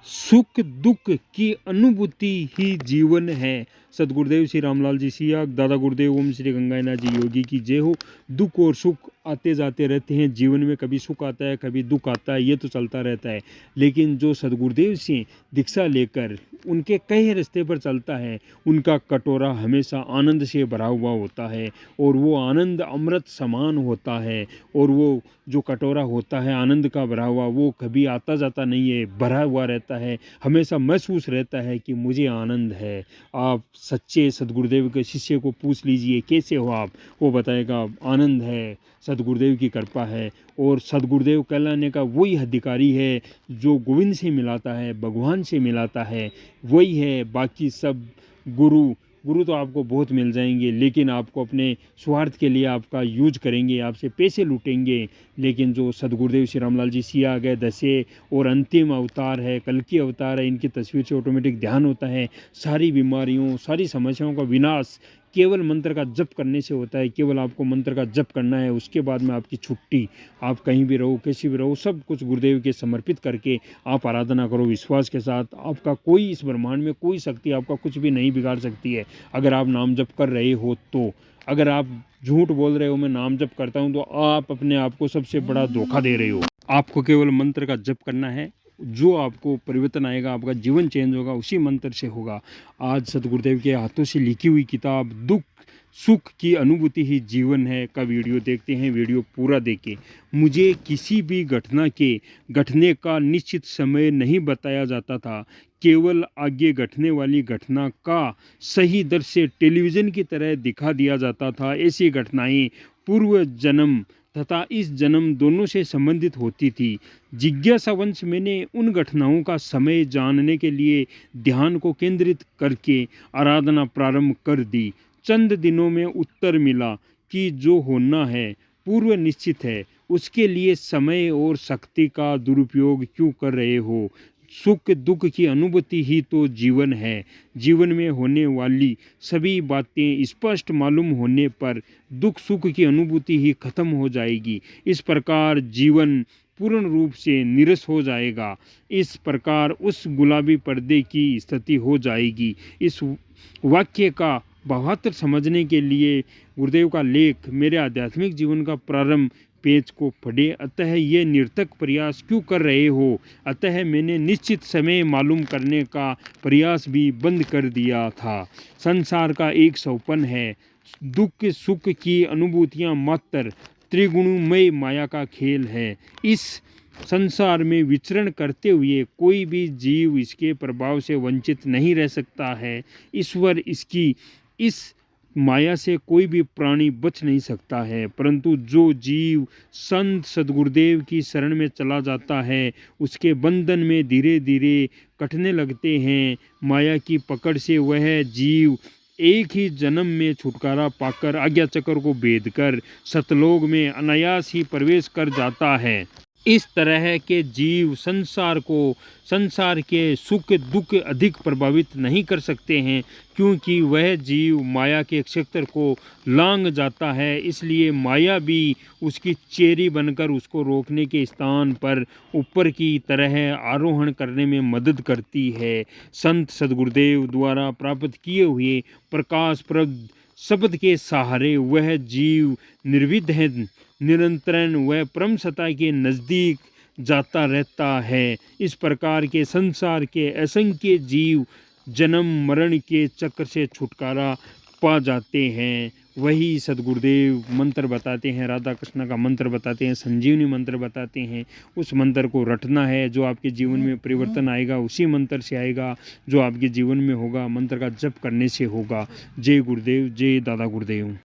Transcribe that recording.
सुख दुख की अनुभूति ही जीवन है। सदगुरुदेव श्री रामलाल जी सिया, दादा गुरुदेव ओम श्री गंगानाथ जी योगी की जय हो। दुख और सुख आते जाते रहते हैं जीवन में, कभी सुख आता है कभी दुख आता है, ये तो चलता रहता है। लेकिन जो सदगुरुदेव से दीक्षा लेकर उनके कई रास्ते पर चलता है, उनका कटोरा हमेशा आनंद से भरा हुआ होता है और वो आनंद अमृत समान होता है। और वो जो कटोरा होता है आनंद का भरा हुआ, वो कभी आता जाता नहीं है, भरा हुआ रहता है। हमेशा महसूस रहता है कि मुझे आनंद है। आप सच्चे सदगुरुदेव के शिष्य को पूछ लीजिए कैसे हो आप, वो बताएगा आनंद है, सदगुरुदेव की कृपा है। और सदगुरुदेव कहलाने का वही अधिकारी है जो गोविंद से मिलाता है, भगवान से मिलाता है, वही है। बाकी सब गुरु तो आपको बहुत मिल जाएंगे, लेकिन आपको अपने स्वार्थ के लिए आपका यूज करेंगे, आपसे पैसे लूटेंगे। लेकिन जो सदगुरुदेव श्री रामलाल जी सिया गए दसे और अंतिम अवतार है, कल की अवतार है, इनकी तस्वीर से ऑटोमेटिक ध्यान होता है। सारी बीमारियों सारी समस्याओं का विनाश केवल मंत्र का जप करने से होता है। केवल आपको मंत्र का जप करना है, उसके बाद में आपकी छुट्टी। आप कहीं भी रहो, कैसी भी रहो, सब कुछ गुरुदेव के समर्पित करके आप आराधना करो विश्वास के साथ। आपका कोई इस ब्रह्मांड में कोई शक्ति आपका कुछ भी नहीं बिगाड़ सकती है, अगर आप नाम जप कर रहे हो तो। अगर आप झूठ बोल रहे हो मैं नाम जप करता हूँ, तो आप अपने आप को सबसे बड़ा धोखा दे रहे हो। आपको केवल मंत्र का जप करना है, जो आपको परिवर्तन आएगा, आपका जीवन चेंज होगा, उसी मंत्र से होगा। आज सदगुरुदेव के हाथों से लिखी हुई किताब दुख सुख की अनुभूति ही जीवन है का वीडियो देखते हैं। वीडियो पूरा देखें। मुझे किसी भी घटना के घटने का निश्चित समय नहीं बताया जाता था, केवल आगे घटने वाली घटना का सही दर से टेलीविज़न की तरह दिखा दिया जाता था। ऐसी घटनाएं पूर्व जन्म तथा इस जन्म दोनों से संबंधित होती थी। जिज्ञासावंश मैंने उन घटनाओं का समय जानने के लिए ध्यान को केंद्रित करके आराधना प्रारंभ कर दी। चंद दिनों में उत्तर मिला कि जो होना है पूर्व निश्चित है, उसके लिए समय और शक्ति का दुरुपयोग क्यों कर रहे हो। सुख दुख की अनुभूति ही तो जीवन है। जीवन में होने वाली सभी बातें स्पष्ट मालूम होने पर दुख सुख की अनुभूति ही खत्म हो जाएगी। इस प्रकार जीवन पूर्ण रूप से निरस हो जाएगा। इस प्रकार उस गुलाबी पर्दे की स्थिति हो जाएगी। इस वाक्य का भावार्थ समझने के लिए गुरुदेव का लेख मेरे आध्यात्मिक जीवन का प्रारंभ पेज को पढ़े। अतः ये निरर्थक प्रयास क्यों कर रहे हो। अतः मैंने निश्चित समय मालूम करने का प्रयास भी बंद कर दिया था। संसार का एक सौपन है। दुख सुख की अनुभूतियाँ मात्र त्रिगुणमय माया का खेल है। इस संसार में विचरण करते हुए कोई भी जीव इसके प्रभाव से वंचित नहीं रह सकता है। ईश्वर इसकी इस माया से कोई भी प्राणी बच नहीं सकता है। परंतु जो जीव संत सदगुरुदेव की शरण में चला जाता है, उसके बंधन में धीरे धीरे कटने लगते हैं माया की पकड़ से। वह जीव एक ही जन्म में छुटकारा पाकर आज्ञा चक्र को भेद कर सतलोक में अनायास ही प्रवेश कर जाता है। इस तरह के जीव संसार के सुख दुख अधिक प्रभावित नहीं कर सकते हैं, क्योंकि वह जीव माया के क्षेत्र को लांघ जाता है। इसलिए माया भी उसकी चेरी बनकर उसको रोकने के स्थान पर ऊपर की तरह आरोहण करने में मदद करती है। संत सदगुरुदेव द्वारा प्राप्त किए हुए प्रकाशप्रद शब्द के सहारे वह जीव निर्विध है, निरंतरन वह परम सत्ता के नज़दीक जाता रहता है। इस प्रकार के संसार के असंख्य जीव जन्म मरण के चक्र से छुटकारा पा जाते हैं। वही सदगुरुदेव मंत्र बताते हैं, राधा कृष्ण का मंत्र बताते हैं, संजीवनी मंत्र बताते हैं। उस मंत्र को रटना है। जो आपके जीवन में परिवर्तन आएगा उसी मंत्र से आएगा, जो आपके जीवन में होगा मंत्र का जप करने से होगा। जय गुरुदेव, जय दादा गुरुदेव।